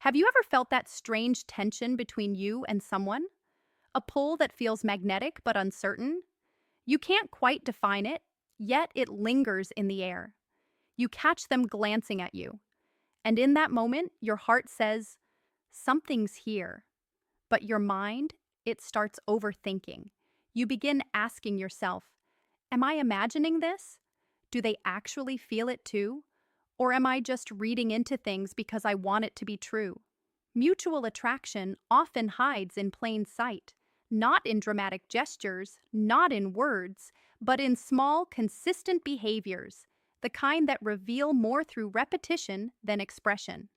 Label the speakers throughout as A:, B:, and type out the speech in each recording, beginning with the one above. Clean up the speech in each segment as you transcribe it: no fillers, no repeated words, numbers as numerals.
A: Have you ever felt that strange tension between you and someone? A pull that feels magnetic but uncertain? You can't quite define it, yet it lingers in the air. You catch them glancing at you, and in that moment, your heart says, something's here. But your mind, it starts overthinking. You begin asking yourself, am I imagining this? Do they actually feel it too? Or am I just reading into things because I want it to be true? Mutual attraction often hides in plain sight, not in dramatic gestures, not in words, but in small, consistent behaviors, the kind that reveal more through repetition than expression.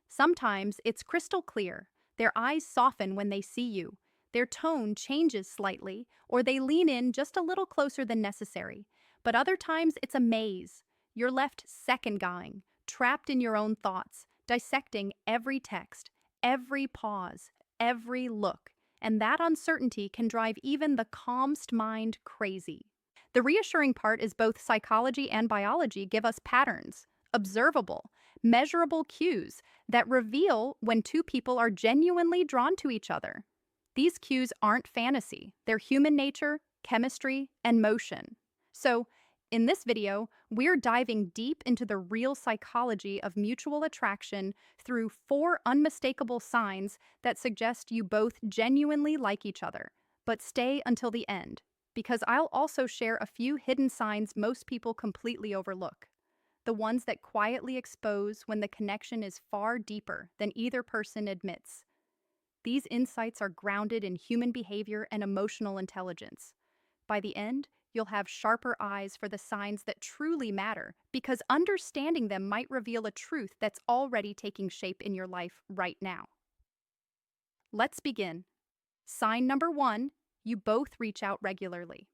A: Sometimes it's crystal clear. Their eyes soften when they see you. Their tone changes slightly, or they lean in just a little closer than necessary. But other times it's a maze. You're left second-guessing, trapped in your own thoughts, dissecting every text, every pause, every look, and that uncertainty can drive even the calmest mind crazy. The reassuring part is both psychology and biology give us patterns, observable, measurable cues that reveal when two people are genuinely drawn to each other. These cues aren't fantasy, they're human nature, chemistry, and motion. So, in this video, we're diving deep into the real psychology of mutual attraction through 4 unmistakable signs that suggest you both genuinely like each other. But stay until the end, because I'll also share a few hidden signs most people completely overlook. The ones that quietly expose when the connection is far deeper than either person admits. These insights are grounded in human behavior and emotional intelligence. By the end, you'll have sharper eyes for the signs that truly matter, because understanding them might reveal a truth that's already taking shape in your life right now. Let's begin. Sign number 1, you both reach out regularly.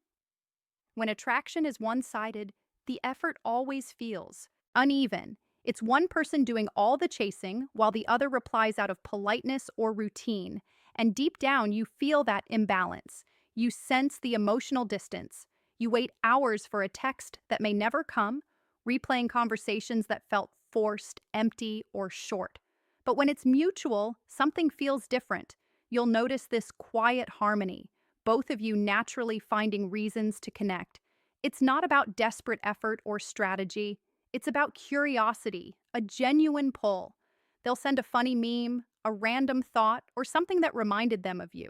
A: When attraction is one-sided, the effort always feels uneven. It's one person doing all the chasing while the other replies out of politeness or routine, and deep down you feel that imbalance. You sense the emotional distance. You wait hours for a text that may never come, replaying conversations that felt forced, empty, or short. But when it's mutual, something feels different. You'll notice this quiet harmony, both of you naturally finding reasons to connect. It's not about desperate effort or strategy. It's about curiosity, a genuine pull. They'll send a funny meme, a random thought, or something that reminded them of you.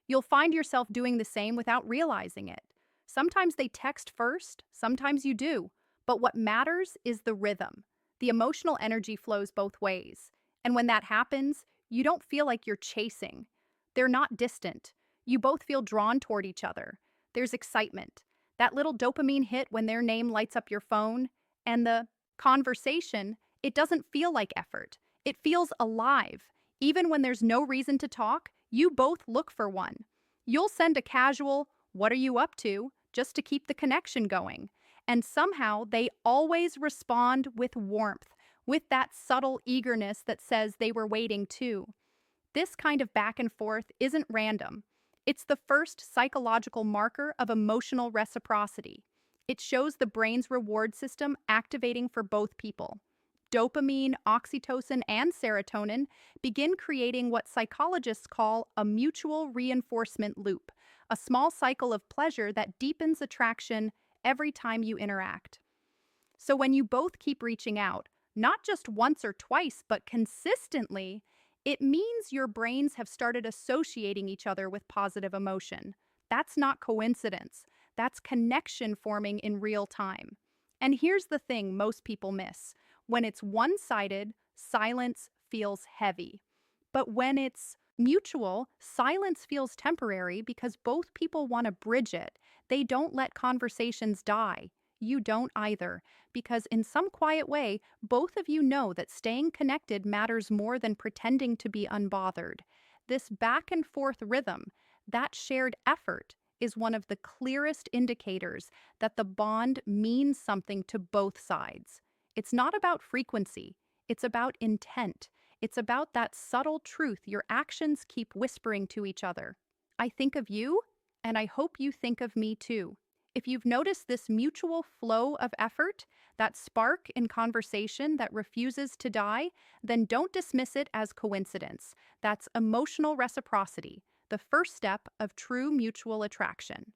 A: You'll find yourself doing the same without realizing it. Sometimes they text first, sometimes you do. But what matters is the rhythm. The emotional energy flows both ways. And when that happens, you don't feel like you're chasing. They're not distant. You both feel drawn toward each other. There's excitement. That little dopamine hit when their name lights up your phone. And the conversation, it doesn't feel like effort. It feels alive. Even when there's no reason to talk, you both look for one. You'll send a casual, "What are you up to?" just to keep the connection going. And somehow they always respond with warmth, with that subtle eagerness that says they were waiting too. This kind of back and forth isn't random. It's the first psychological marker of emotional reciprocity. It shows the brain's reward system activating for both people. Dopamine, oxytocin, and serotonin begin creating what psychologists call a mutual reinforcement loop, a small cycle of pleasure that deepens attraction every time you interact. So when you both keep reaching out, not just once or twice, but consistently, it means your brains have started associating each other with positive emotion. That's not coincidence. That's connection forming in real time. And here's the thing most people miss. When it's one-sided, silence feels heavy. But when it's mutual, silence feels temporary because both people want to bridge it. They don't let conversations die. You don't either, because in some quiet way, both of you know that staying connected matters more than pretending to be unbothered. This back and forth rhythm, that shared effort, is one of the clearest indicators that the bond means something to both sides. It's not about frequency, it's about intent. It's about that subtle truth your actions keep whispering to each other. I think of you, and I hope you think of me too. If you've noticed this mutual flow of effort, that spark in conversation that refuses to die, then don't dismiss it as coincidence. That's emotional reciprocity, the first step of true mutual attraction.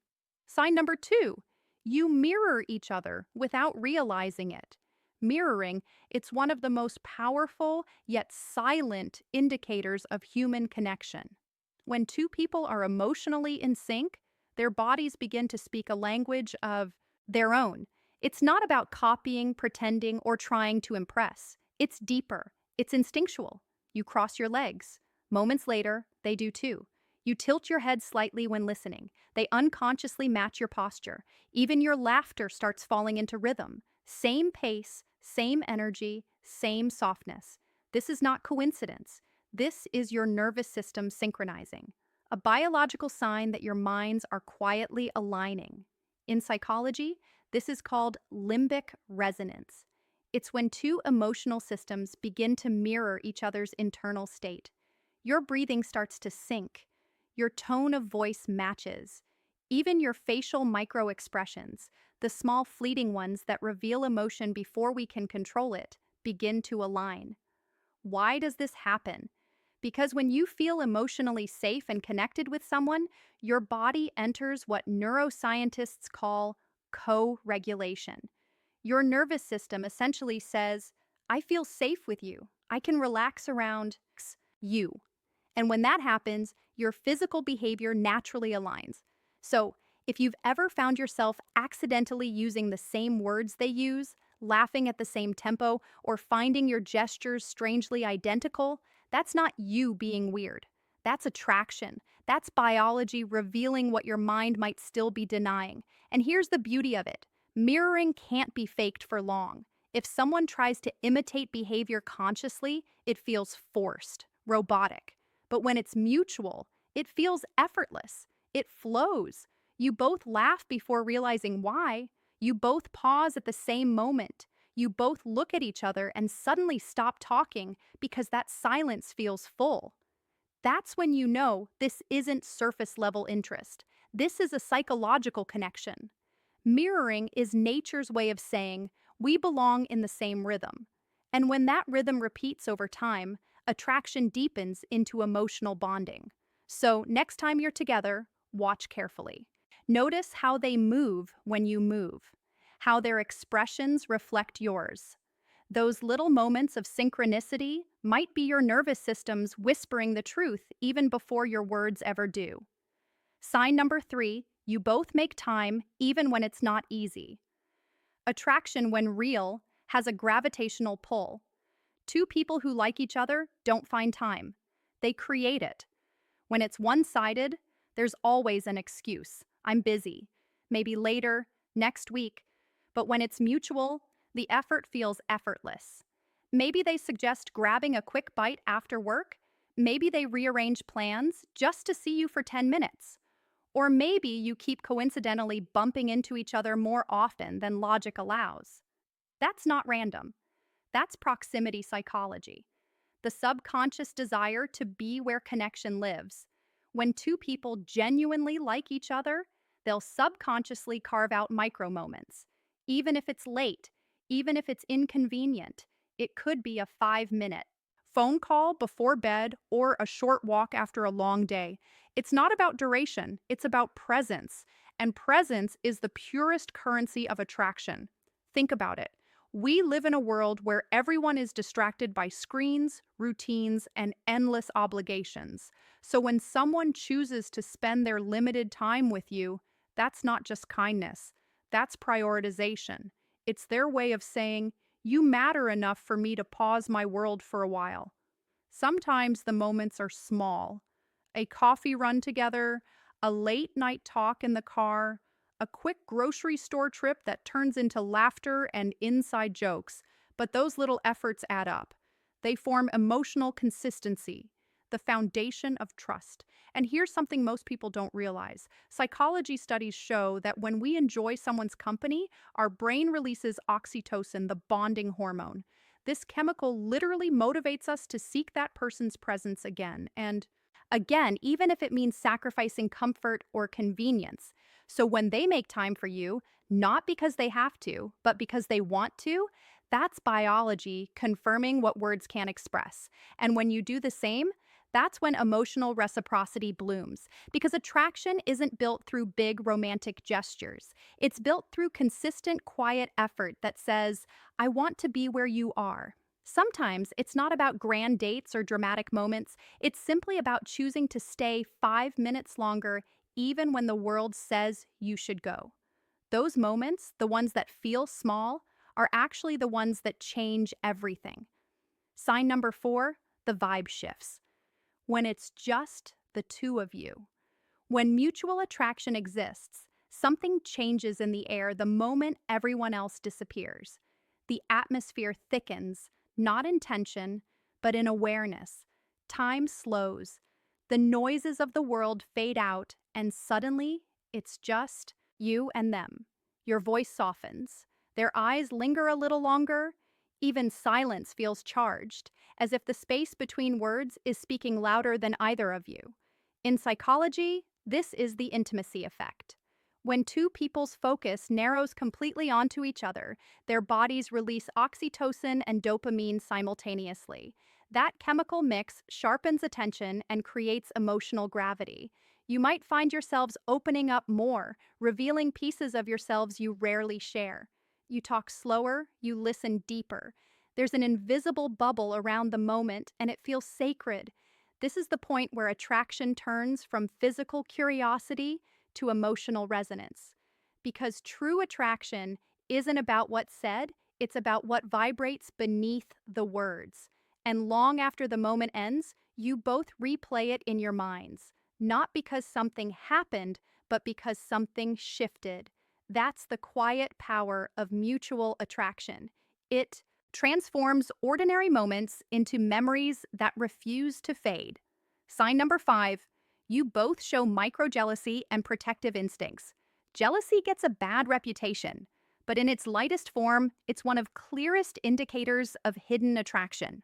A: Sign number two, you mirror each other without realizing it. Mirroring, it's one of the most powerful yet silent indicators of human connection. When two people are emotionally in sync, their bodies begin to speak a language of their own. It's not about copying, pretending, or trying to impress. It's deeper. It's instinctual. You cross your legs. Moments later, they do too. You tilt your head slightly when listening. They unconsciously match your posture. Even your laughter starts falling into rhythm. Same pace, same energy, same softness. This is not coincidence. This is your nervous system synchronizing, a biological sign that your minds are quietly aligning. In psychology, this is called limbic resonance. It's when two emotional systems begin to mirror each other's internal state. Your breathing starts to sync. Your tone of voice matches. Even your facial micro-expressions, the small fleeting ones that reveal emotion before we can control it, begin to align. Why does this happen? Because when you feel emotionally safe and connected with someone, your body enters what neuroscientists call co-regulation. Your nervous system essentially says, I feel safe with you. I can relax around you. And when that happens, your physical behavior naturally aligns. So, if you've ever found yourself accidentally using the same words they use, laughing at the same tempo, or finding your gestures strangely identical, that's not you being weird. That's attraction. That's biology revealing what your mind might still be denying. And here's the beauty of it. Mirroring can't be faked for long. If someone tries to imitate behavior consciously, it feels forced, robotic. But when it's mutual, it feels effortless. It flows. You both laugh before realizing why. You both pause at the same moment. You both look at each other and suddenly stop talking because that silence feels full. That's when you know this isn't surface level interest. This is a psychological connection. Mirroring is nature's way of saying we belong in the same rhythm. And when that rhythm repeats over time, attraction deepens into emotional bonding. So, next time you're together, watch carefully. Notice how they move when you move, how their expressions reflect yours. Those little moments of synchronicity might be your nervous system's whispering the truth even before your words ever do. Sign number three, you both make time even when it's not easy. Attraction, when real, has a gravitational pull. Two people who like each other don't find time. They create it. When it's one-sided, there's always an excuse. I'm busy. Maybe later, next week. But when it's mutual, the effort feels effortless. Maybe they suggest grabbing a quick bite after work. Maybe they rearrange plans just to see you for 10 minutes. Or maybe you keep coincidentally bumping into each other more often than logic allows. That's not random. That's proximity psychology, the subconscious desire to be where connection lives. When two people genuinely like each other, they'll subconsciously carve out micro moments. Even if it's late, even if it's inconvenient, it could be a 5-minute phone call before bed or a short walk after a long day. It's not about duration, it's about presence. And presence is the purest currency of attraction. Think about it. We live in a world where everyone is distracted by screens, routines, and endless obligations. So when someone chooses to spend their limited time with you, that's not just kindness, that's prioritization. It's their way of saying, you matter enough for me to pause my world for a while. Sometimes the moments are small. A coffee run together, a late night talk in the car, a quick grocery store trip that turns into laughter and inside jokes. But those little efforts add up. They form emotional consistency, the foundation of trust. And here's something most people don't realize. Psychology studies show that when we enjoy someone's company, our brain releases oxytocin, the bonding hormone. This chemical literally motivates us to seek that person's presence again and again, even if it means sacrificing comfort or convenience. So when they make time for you, not because they have to, but because they want to, that's biology confirming what words can't express. And when you do the same, that's when emotional reciprocity blooms. Because attraction isn't built through big romantic gestures. It's built through consistent, quiet effort that says, I want to be where you are. Sometimes it's not about grand dates or dramatic moments. It's simply about choosing to stay 5 minutes longer, even when the world says you should go. Those moments, the ones that feel small, are actually the ones that change everything. Sign number 4, the vibe shifts. When it's just the two of you. When mutual attraction exists, something changes in the air the moment everyone else disappears. The atmosphere thickens, not in tension, but in awareness. Time slows. The noises of the world fade out, and suddenly, it's just you and them. Your voice softens. Their eyes linger a little longer. Even silence feels charged, as if the space between words is speaking louder than either of you. In psychology, this is the intimacy effect. When two people's focus narrows completely onto each other, their bodies release oxytocin and dopamine simultaneously. That chemical mix sharpens attention and creates emotional gravity. You might find yourselves opening up more, revealing pieces of yourselves you rarely share. You talk slower, you listen deeper. There's an invisible bubble around the moment, and it feels sacred. This is the point where attraction turns from physical curiosity to emotional resonance. Because true attraction isn't about what's said, it's about what vibrates beneath the words. And long after the moment ends, you both replay it in your minds, not because something happened, but because something shifted. That's the quiet power of mutual attraction. It transforms ordinary moments into memories that refuse to fade. Sign number 5, you both show micro-jealousy and protective instincts. Jealousy gets a bad reputation, but in its lightest form, it's one of clearest indicators of hidden attraction.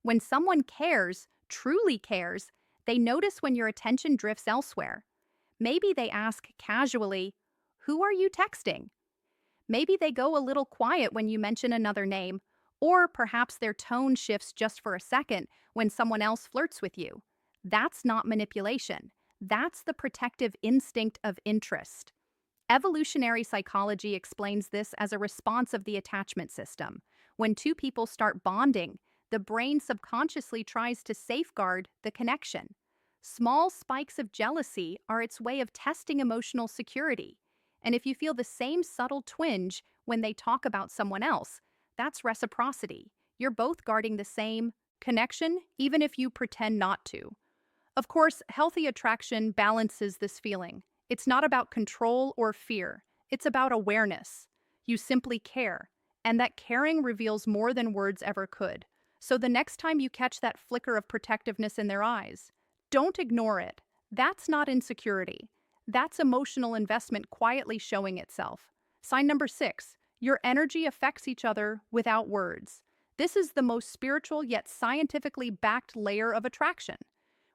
A: When someone cares, truly cares, they notice when your attention drifts elsewhere. Maybe they ask casually, "Who are you texting?" Maybe they go a little quiet when you mention another name, or perhaps their tone shifts just for a second when someone else flirts with you. That's not manipulation. That's the protective instinct of interest. Evolutionary psychology explains this as a response of the attachment system. When two people start bonding, the brain subconsciously tries to safeguard the connection. Small spikes of jealousy are its way of testing emotional security. And if you feel the same subtle twinge when they talk about someone else, that's reciprocity. You're both guarding the same connection, even if you pretend not to. Of course, healthy attraction balances this feeling. It's not about control or fear. It's about awareness. You simply care, and that caring reveals more than words ever could. So the next time you catch that flicker of protectiveness in their eyes, don't ignore it. That's not insecurity. That's emotional investment quietly showing itself. Sign number 6, your energy affects each other without words. This is the most spiritual yet scientifically backed layer of attraction.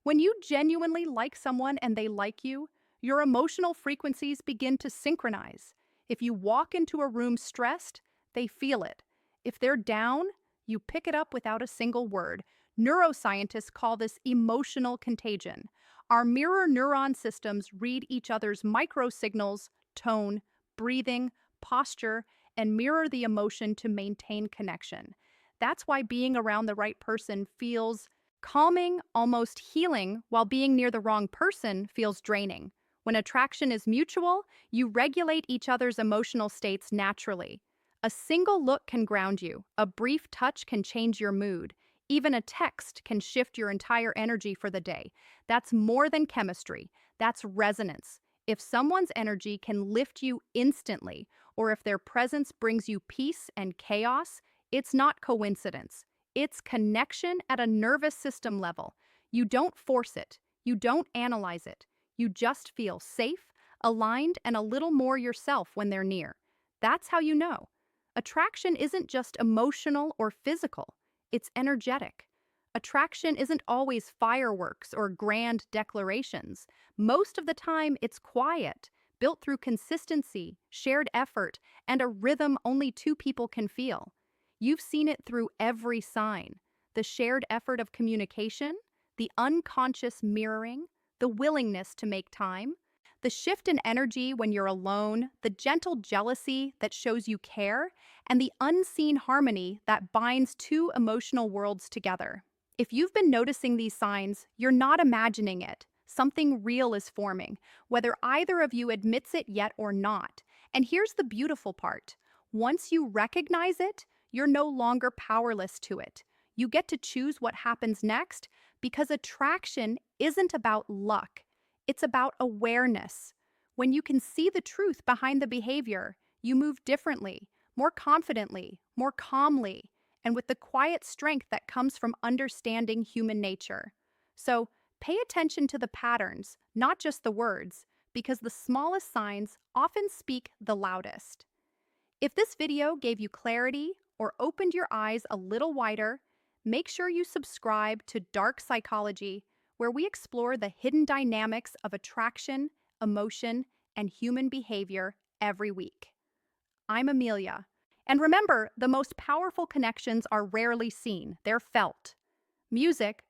A: When you genuinely like someone and they like you, your emotional frequencies begin to synchronize. If you walk into a room stressed, they feel it. If they're down, you pick it up without a single word. Neuroscientists call this emotional contagion. Our mirror neuron systems read each other's microsignals, tone, breathing, posture, and mirror the emotion to maintain connection. That's why being around the right person feels calming, almost healing, while being near the wrong person feels draining. When attraction is mutual, you regulate each other's emotional states naturally. A single look can ground you, a brief touch can change your mood, even a text can shift your entire energy for the day. That's more than chemistry, that's resonance. If someone's energy can lift you instantly, or if their presence brings you peace and chaos, it's not coincidence. It's connection at a nervous system level. You don't force it. You don't analyze it. You just feel safe, aligned, and a little more yourself when they're near. That's how you know. Attraction isn't just emotional or physical. It's energetic. Attraction isn't always fireworks or grand declarations. Most of the time, it's quiet, built through consistency, shared effort, and a rhythm only two people can feel. You've seen it through every sign: the shared effort of communication, the unconscious mirroring, the willingness to make time, the shift in energy when you're alone, the gentle jealousy that shows you care, and the unseen harmony that binds two emotional worlds together. If you've been noticing these signs, you're not imagining it. Something real is forming, whether either of you admits it yet or not. And here's the beautiful part: once you recognize it, you're no longer powerless to it. You get to choose what happens next, because attraction isn't about luck, it's about awareness. When you can see the truth behind the behavior, you move differently, more confidently, more calmly, and with the quiet strength that comes from understanding human nature. So, pay attention to the patterns, not just the words, because the smallest signs often speak the loudest. If this video gave you clarity or opened your eyes a little wider, make sure you subscribe to Dark Psychology, where we explore the hidden dynamics of attraction, emotion, and human behavior every week. I'm Amelia. And remember, the most powerful connections are rarely seen, they're felt. Music,